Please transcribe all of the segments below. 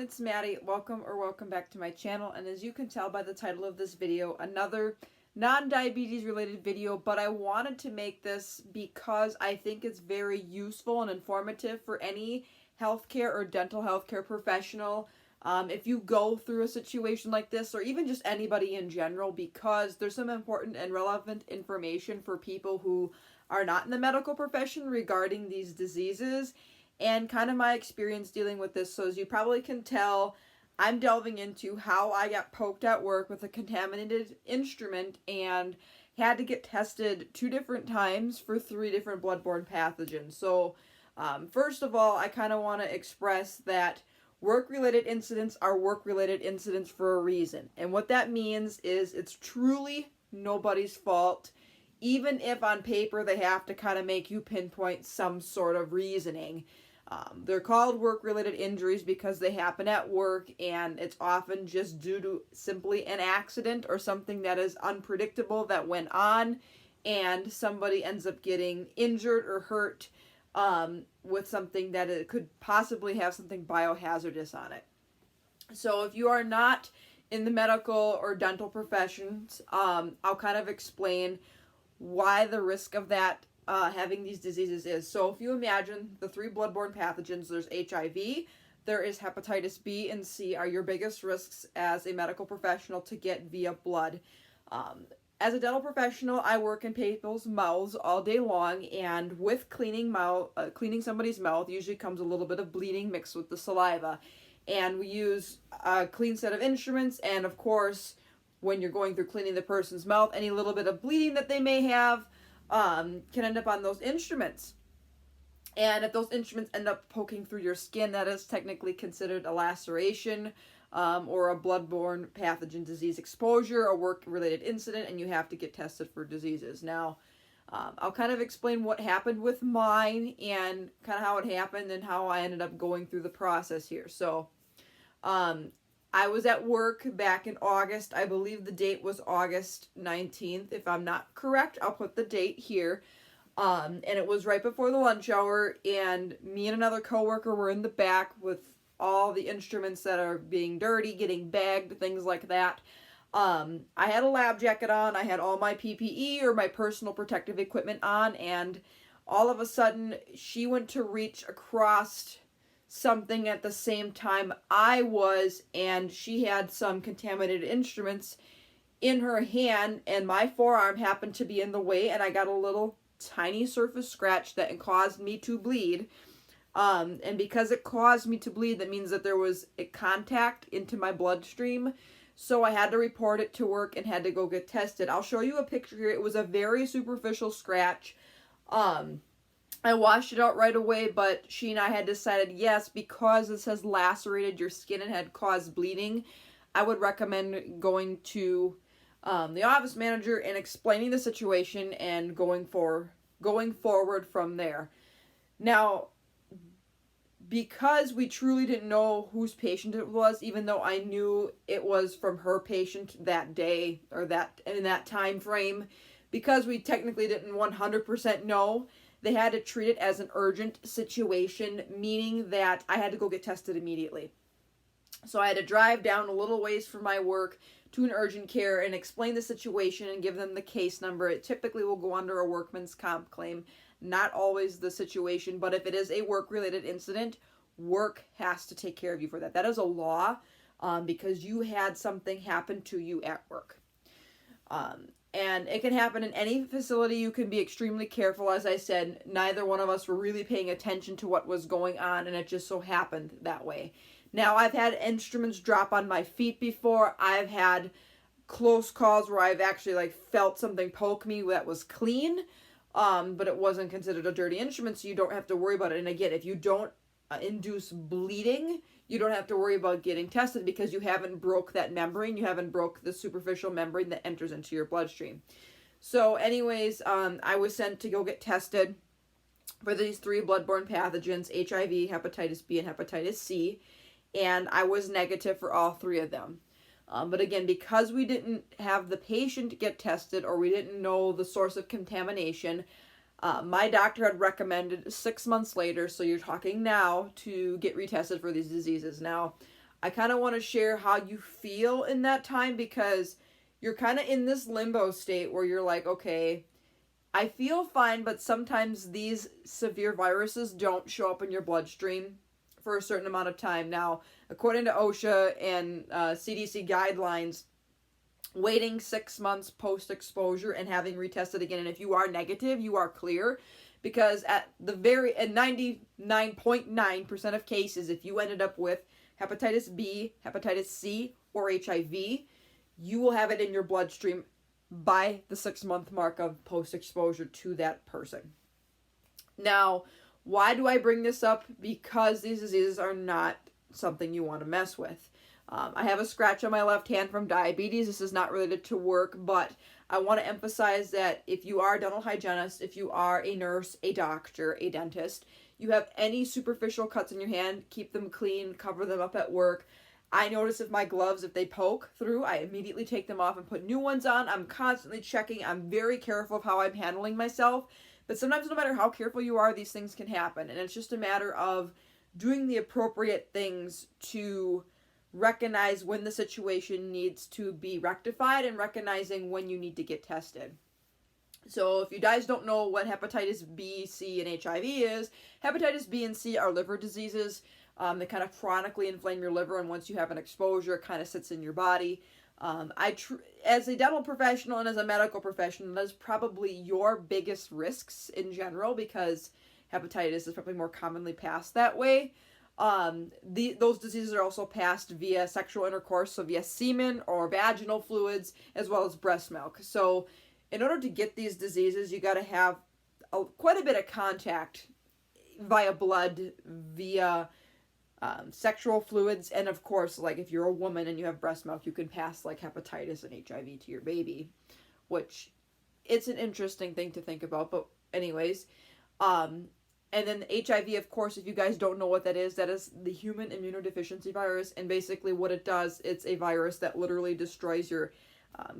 everyone, it's Maddie. Welcome back to my channel, and as you can tell by the title of this video, another non-diabetes related video, but I wanted to make this because I think it's very useful and informative for any healthcare or dental healthcare professional if you go through a situation like this, or even just anybody in general, because there's some important and relevant information for people who are not in the medical profession regarding these diseases and kind of my experience dealing with this. So as you probably can tell, I'm delving into how I got poked at work with a contaminated instrument and had to get tested 2 different times for 3 different bloodborne pathogens. So first of all, I kind of want to express that work-related incidents are work-related incidents for a reason. And what that means is it's truly nobody's fault, even if on paper they have to kind of make you pinpoint some sort of reasoning. They're called work-related injuries because they happen at work, and it's often just due to simply an accident or something that is unpredictable that went on, and somebody ends up getting injured or hurt with something that it could possibly have something biohazardous on it. So if you are not in the medical or dental professions, I'll kind of explain why the risk of that having these diseases is. So if you imagine the 3 bloodborne pathogens, there's HIV, there is hepatitis B and C are your biggest risks as a medical professional to get via blood. As a dental professional, I work in people's mouths all day long, and with cleaning somebody's mouth usually comes a little bit of bleeding mixed with the saliva. And we use a clean set of instruments, and of course, when you're going through cleaning the person's mouth, any little bit of bleeding that they may have can end up on those instruments. And if those instruments end up poking through your skin, that is technically considered a laceration or a bloodborne pathogen disease exposure, a work-related incident, and you have to get tested for diseases. Now, I'll kind of explain what happened with mine and kind of how it happened and how I ended up going through the process here. So, I was at work back in August. I believe the date was August 19th. If I'm not correct, I'll put the date here. And it was right before the lunch hour, and me and another coworker were in the back with all the instruments that are being dirty, getting bagged, things like that. I had a lab jacket on. I had all my PPE or my personal protective equipment on, and all of a sudden she went to reach across something at the same time I was, and she had some contaminated instruments in her hand, and my forearm happened to be in the way, and I got a little tiny surface scratch that caused me to bleed. And because it caused me to bleed, that means that there was a contact into my bloodstream. So I had to report it to work and had to go get tested. I'll show you a picture here. It was a very superficial scratch. I washed it out right away, but she and I had decided, yes, because this has lacerated your skin and had caused bleeding, I would recommend going to the office manager and explaining the situation and going forward from there. Now, because we truly didn't know whose patient it was, even though I knew it was from her patient that day or in that time frame, because we technically didn't 100% know, they had to treat it as an urgent situation, meaning that I had to go get tested immediately. So I had to drive down a little ways from my work to an urgent care and explain the situation and give them the case number. It typically will go under a workman's comp claim. Not always the situation, but if it is a work-related incident, work has to take care of you for that. That is a law because you had something happen to you at work. And it can happen in any facility. You can be extremely careful. As I said, neither one of us were really paying attention to what was going on, and it just so happened that way. Now, I've had instruments drop on my feet before. I've had close calls where I've actually felt something poke me that was clean, but it wasn't considered a dirty instrument, so you don't have to worry about it. And again, if you don't induce bleeding, you don't have to worry about getting tested because you haven't broke that membrane. You haven't broke the superficial membrane that enters into your bloodstream. So anyways, I was sent to go get tested for these 3 bloodborne pathogens, HIV, hepatitis B, and hepatitis C, and I was negative for all 3 of them. But again, because we didn't have the patient get tested or we didn't know the source of contamination, My doctor had recommended 6 months later, so you're talking now, to get retested for these diseases. Now, I kind of want to share how you feel in that time, because you're kind of in this limbo state where you're like, okay, I feel fine, but sometimes these severe viruses don't show up in your bloodstream for a certain amount of time. Now, according to OSHA and CDC guidelines, waiting 6 months post-exposure and having retested again, and if you are negative, you are clear, because at 99.9% of cases, if you ended up with hepatitis B, hepatitis C, or HIV, you will have it in your bloodstream by the 6-month mark of post-exposure to that person. Now, why do I bring this up? Because these diseases are not something you want to mess with. I have a scratch on my left hand from diabetes. This is not related to work, but I want to emphasize that if you are a dental hygienist, if you are a nurse, a doctor, a dentist, you have any superficial cuts in your hand, keep them clean, cover them up at work. I notice if my gloves, if they poke through, I immediately take them off and put new ones on. I'm constantly checking. I'm very careful of how I'm handling myself. But sometimes no matter how careful you are, these things can happen. And it's just a matter of doing the appropriate things to recognize when the situation needs to be rectified and recognizing when you need to get tested. So if you guys don't know what hepatitis B, C, and HIV is, hepatitis B and C are liver diseases. They kind of chronically inflame your liver, and once you have an exposure, it kind of sits in your body. As a dental professional and as a medical professional, that's probably your biggest risks in general, because hepatitis is probably more commonly passed that way. Those diseases are also passed via sexual intercourse, so via semen or vaginal fluids, as well as breast milk. So in order to get these diseases, you got to have quite a bit of contact via blood, via sexual fluids, and of course, like if you're a woman and you have breast milk, you can pass like hepatitis and HIV to your baby, which it's an interesting thing to think about. But anyways, and then HIV, of course, if you guys don't know what that is the human immunodeficiency virus. And basically what it does, it's a virus that literally destroys your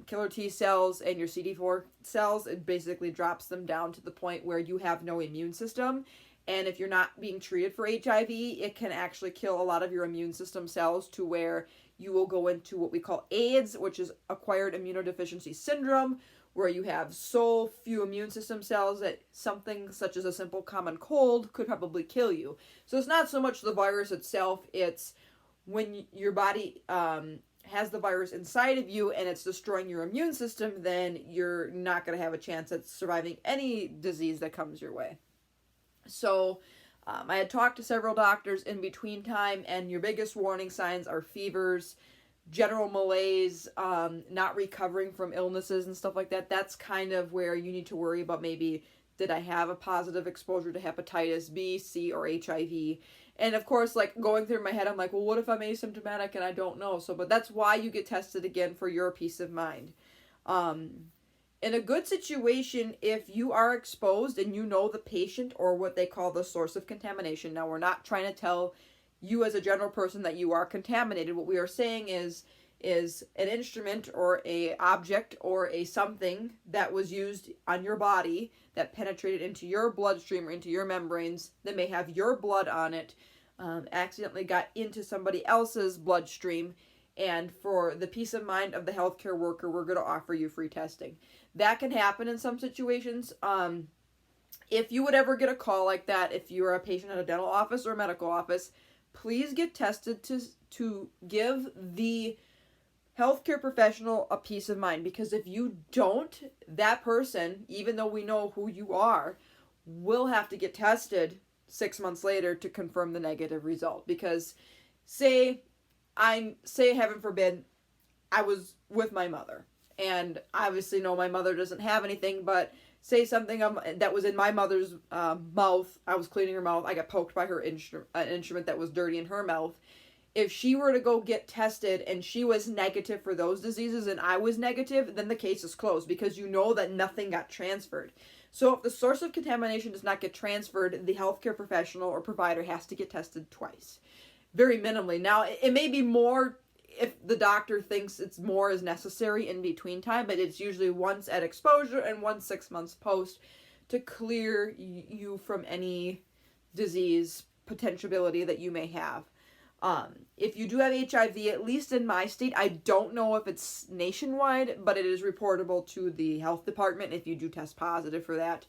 killer T cells and your CD4 cells. It basically drops them down to the point where you have no immune system. And if you're not being treated for HIV, it can actually kill a lot of your immune system cells to where you will go into what we call AIDS, which is acquired immunodeficiency syndrome, where you have so few immune system cells that something such as a simple common cold could probably kill you. So it's not so much the virus itself, it's when your body has the virus inside of you and it's destroying your immune system, then you're not going to have a chance at surviving any disease that comes your way. So I had talked to several doctors in between time, and your biggest warning signs are fevers, general malaise, not recovering from illnesses and stuff like that. That's kind of where you need to worry about, maybe did I have a positive exposure to hepatitis B, C, or HIV? And of course, like going through my head, I'm like, well, what if I'm asymptomatic and I don't know? So, but that's why you get tested again, for your peace of mind. In a good situation, if you are exposed and you know the patient or what they call the source of contamination. Now, we're not trying to tell you as a general person that you are contaminated. What we are saying is an instrument or a object or a something that was used on your body that penetrated into your bloodstream or into your membranes that may have your blood on it, accidentally got into somebody else's bloodstream. And for the peace of mind of the healthcare worker, we're going to offer you free testing. That can happen in some situations. If you would ever get a call like that, if you're a patient at a dental office or a medical office, please get tested to give the healthcare professional a peace of mind. Because if you don't, that person, even though we know who you are, will have to get tested 6 months later to confirm the negative result. Because say heaven forbid, I was with my mother, and obviously no, my mother doesn't have anything, but say something that was in my mother's mouth. I was cleaning her mouth. I got poked by her instrument that was dirty in her mouth. If she were to go get tested and she was negative for those diseases and I was negative, then the case is closed, because you know that nothing got transferred. So if the source of contamination does not get transferred, the healthcare professional or provider has to get tested twice. Very minimally. Now, it may be more if the doctor thinks it's more is necessary in between time, but it's usually once at exposure and once 6 months post to clear you from any disease potentiality that you may have. If you do have HIV, at least in my state, I don't know if it's nationwide, but it is reportable to the health department if you do test positive for that.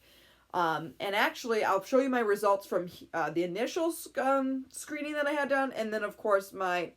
And actually, I'll show you my results from the initial screening that I had done, and then, of course, my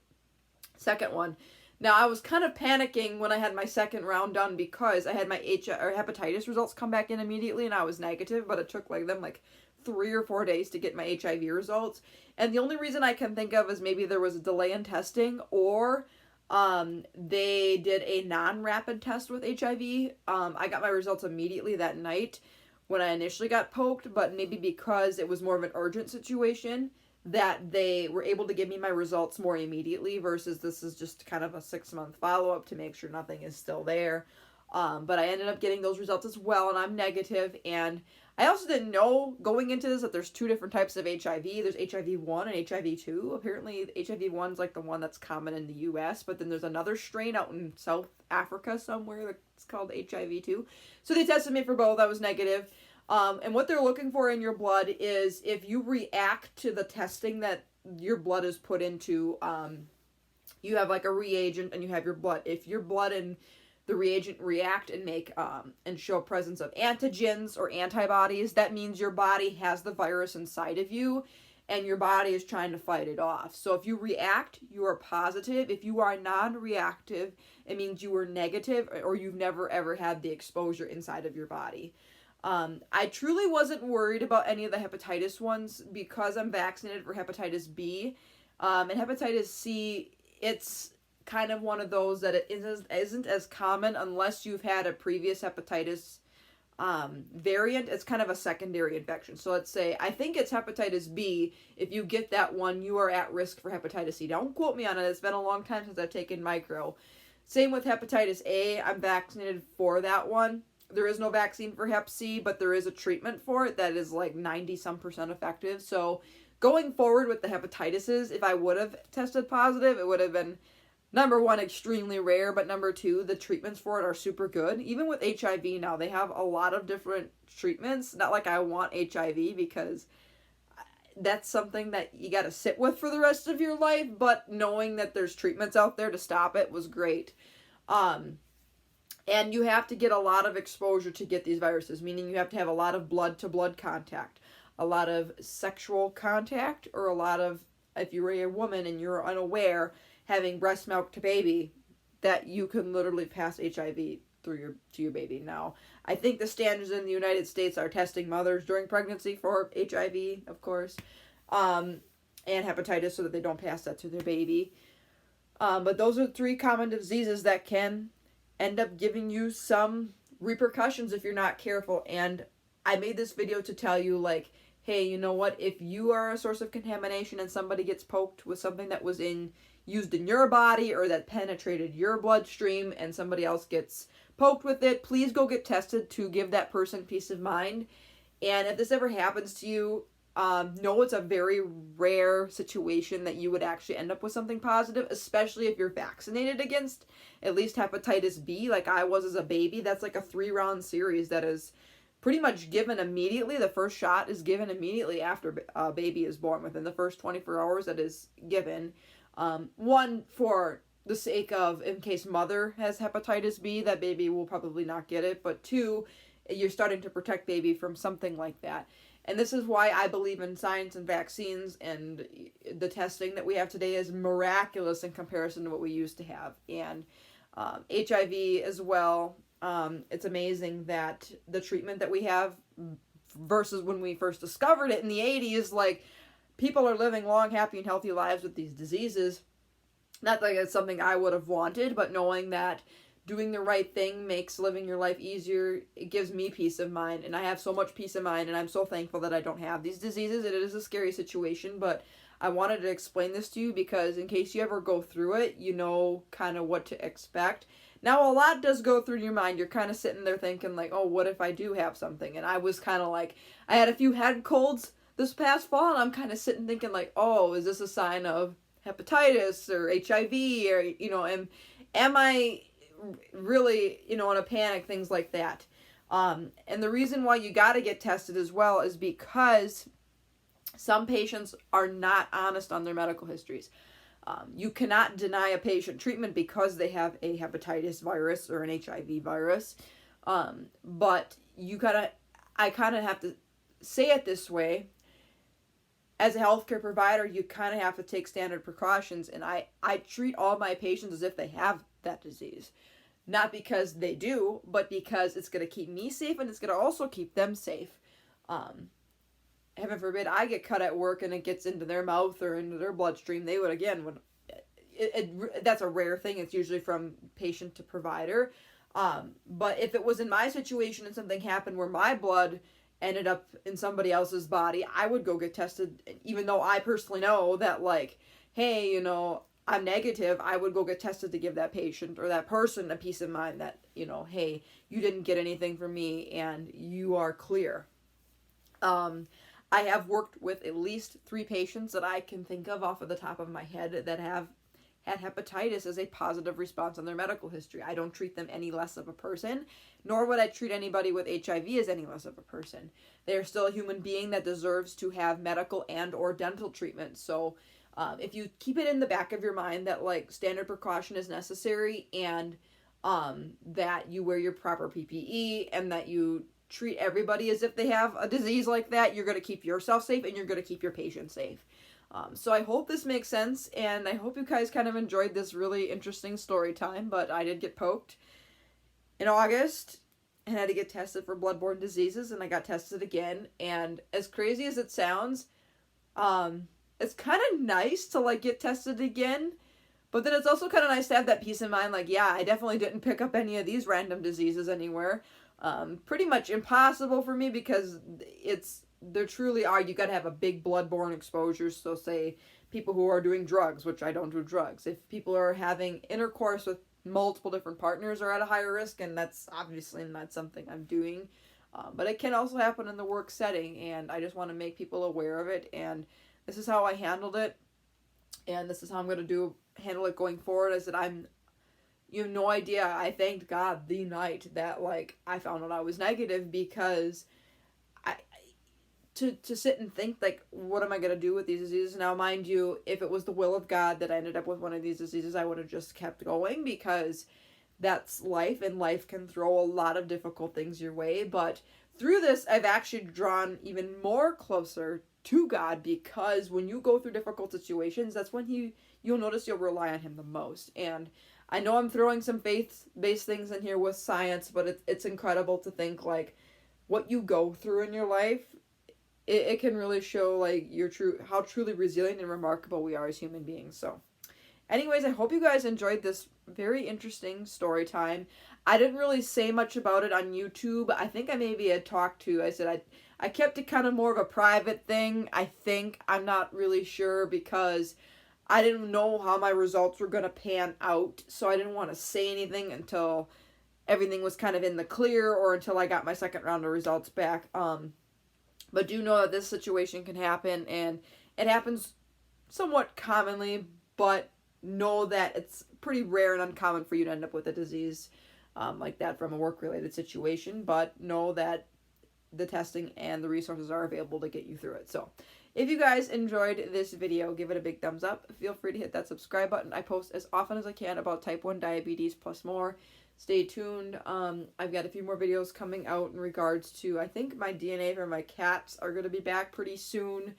second one. Now, I was kind of panicking when I had my second round done because I had my hepatitis results come back in immediately, and I was negative, but it took like 3 or 4 days to get my HIV results. And the only reason I can think of is maybe there was a delay in testing, or they did a non-rapid test with HIV. I got my results immediately that night when I initially got poked, but maybe because it was more of an urgent situation that they were able to give me my results more immediately versus this is just kind of a 6-month follow-up to make sure nothing is still there. But I ended up getting those results as well, and I'm negative. And I also didn't know going into this that there's 2 different types of HIV. There's HIV-1 and HIV-2. Apparently, HIV-1 is like the one that's common in the U.S., but then there's another strain out in South Africa somewhere that's called HIV-2. So they tested me for both. I was negative. And what they're looking for in your blood is if you react to the testing that your blood is put into, you have like a reagent and you have your blood. If your blood and the reagent react and make and show presence of antigens or antibodies, that means your body has the virus inside of you and your body is trying to fight it off. So if you react, you are positive. If you are non-reactive, it means you were negative or you've never ever had the exposure inside of your body. I truly wasn't worried about any of the hepatitis ones because I'm vaccinated for hepatitis B. And hepatitis C, it's kind of one of those that it isn't as common unless you've had a previous hepatitis variant. It's kind of a secondary infection. So let's say, I think it's hepatitis B. If you get that one, you are at risk for hepatitis C. Don't quote me on it. It's been a long time since I've taken micro. Same with hepatitis A. I'm vaccinated for that one. There is no vaccine for Hep C, but there is a treatment for it that is like 90% effective. So going forward with the hepatitises, if I would have tested positive, it would have been, number one, extremely rare, but number two, the treatments for it are super good. Even with HIV now, they have a lot of different treatments. Not like I want HIV because that's something that you got to sit with for the rest of your life, but knowing that there's treatments out there to stop it was great. And you have to get a lot of exposure to get these viruses, meaning you have to have a lot of blood-to-blood contact, a lot of sexual contact, or a lot of, if you're a woman and you're unaware, having breast milk to baby, that you can literally pass HIV to your baby. Now, I think the standards in the United States are testing mothers during pregnancy for HIV, of course, and hepatitis so that they don't pass that to their baby. But those are 3 common diseases that can end up giving you some repercussions if you're not careful. And I made this video to tell you, like, hey, you know what? If you are a source of contamination and somebody gets poked with something that was used in your body or that penetrated your bloodstream and somebody else gets poked with it, please go get tested to give that person peace of mind. And if this ever happens to you, know it's a very rare situation that you would actually end up with something positive, especially if you're vaccinated against at least hepatitis B, like I was as a baby. That's like a 3-round series that is pretty much given immediately. The first shot is given immediately after a baby is born, within the first 24 hours that is given. One, for the sake of, in case mother has hepatitis B, that baby will probably not get it. But 2, you're starting to protect baby from something like that. And this is why I believe in science and vaccines, and the testing that we have today is miraculous in comparison to what we used to have. And HIV as well, it's amazing that the treatment that we have versus when we first discovered it in the 80s, like, people are living long, happy, and healthy lives with these diseases. Not that it's something I would have wanted, but knowing that doing the right thing makes living your life easier, it gives me peace of mind. And I have so much peace of mind, and I'm so thankful that I don't have these diseases. It is a scary situation, but I wanted to explain this to you because in case you ever go through it, you know kind of what to expect. Now, a lot does go through your mind. You're kind of sitting there thinking, like, oh, what if I do have something? And I was kind of like, I had a few head colds this past fall, and I'm kind of sitting thinking, like, oh, is this a sign of hepatitis or HIV? Or, you know, am I really, you know, in a panic, things like that. And the reason why you got to get tested as well is because some patients are not honest on their medical histories. You cannot deny a patient treatment because they have a hepatitis virus or an HIV virus. But I kind of have to say it this way. As a healthcare provider, you kind of have to take standard precautions, and I treat all my patients as if they have that disease. Not because they do, but because it's going to keep me safe, and it's going to also keep them safe. Heaven forbid I get cut at work and it gets into their mouth or into their bloodstream. They would, that's a rare thing. It's usually from patient to provider. But if it was in my situation and something happened where my blood ended up in somebody else's body, I would go get tested, even though I personally know that, like, hey, you know, I'm negative. I would go get tested to give that patient or that person a peace of mind that, you know, hey, you didn't get anything from me and you are clear. I have worked with at least 3 patients that I can think of off of the top of my head that have had hepatitis as a positive response on their medical history. I don't treat them any less of a person, nor would I treat anybody with HIV as any less of a person. They are still a human being that deserves to have medical and or dental treatment. So if you keep it in the back of your mind that, like, standard precaution is necessary, and that you wear your proper PPE, and that you treat everybody as if they have a disease like that, you're going to keep yourself safe and you're going to keep your patient safe. So I hope this makes sense, and I hope you guys kind of enjoyed this really interesting story time. But I did get poked in August and had to get tested for bloodborne diseases, and I got tested again. And as crazy as it sounds, it's kind of nice to, like, get tested again, but then it's also kind of nice to have that peace of mind, like, yeah, I definitely didn't pick up any of these random diseases anywhere. Pretty much impossible for me, because there truly are, you gotta have a big bloodborne exposure. So say people who are doing drugs, which I don't do drugs. If people are having intercourse with multiple different partners, are at a higher risk, and that's obviously not something I'm doing. But it can also happen in the work setting, and I just want to make people aware of it, and this is how I handled it, and this is how I'm going to handle it going forward. Is that you have no idea, I thanked God the night that, like, I found out I was negative, because to sit and think, like, what am I going to do with these diseases? Now, mind you, if it was the will of God that I ended up with one of these diseases, I would have just kept going, because that's life, and life can throw a lot of difficult things your way. But through this, I've actually drawn even more closer to God, because when you go through difficult situations, that's when you'll notice you'll rely on Him the most. And I know I'm throwing some faith-based things in here with science, but it's incredible to think, like, what you go through in your life, it can really show, like, how truly resilient and remarkable we are as human beings. So anyways, I hope you guys enjoyed this very interesting story time. I didn't really say much about it on YouTube. I think I maybe had talked to, I said I kept it kind of more of a private thing, I think. I'm not really sure, because I didn't know how my results were going to pan out, so I didn't want to say anything until everything was kind of in the clear, or until I got my second round of results back. But do know that this situation can happen, and it happens somewhat commonly, but know that it's pretty rare and uncommon for you to end up with a disease like that from a work-related situation. But know that the testing and the resources are available to get you through it. So if you guys enjoyed this video, give it a big thumbs up. Feel free to hit that subscribe button. I post as often as I can about type 1 diabetes plus more. Stay tuned. I've got a few more videos coming out in regards to, I think my DNA for my cats are going to be back pretty soon.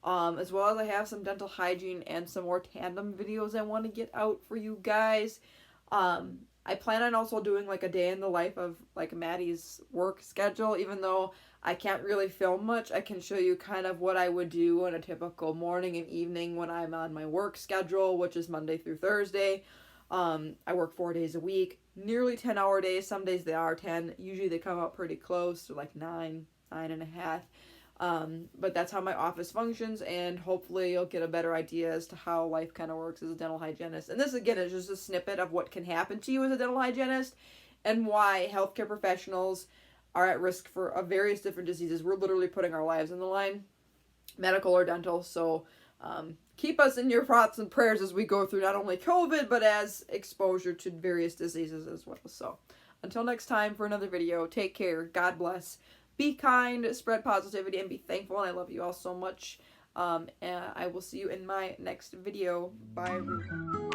As well as I have some dental hygiene and some more tandem videos I want to get out for you guys. I plan on also doing, like, a day in the life of, like, Maddie's work schedule. Even though I can't really film much, I can show you kind of what I would do on a typical morning and evening when I'm on my work schedule, which is Monday through Thursday. I work 4 days a week, nearly 10-hour days. Some days they are 10. Usually they come out pretty close to, like, 9.5. But that's how my office functions, and hopefully you'll get a better idea as to how life kind of works as a dental hygienist. And this, again, is just a snippet of what can happen to you as a dental hygienist, and why healthcare professionals are at risk for various different diseases. We're literally putting our lives on the line, medical or dental. So keep us in your thoughts and prayers as we go through not only COVID, but as exposure to various diseases as well. So until next time for another video, take care, God bless, be kind, spread positivity, and be thankful. And I love you all so much. And I will see you in my next video. Bye, everyone.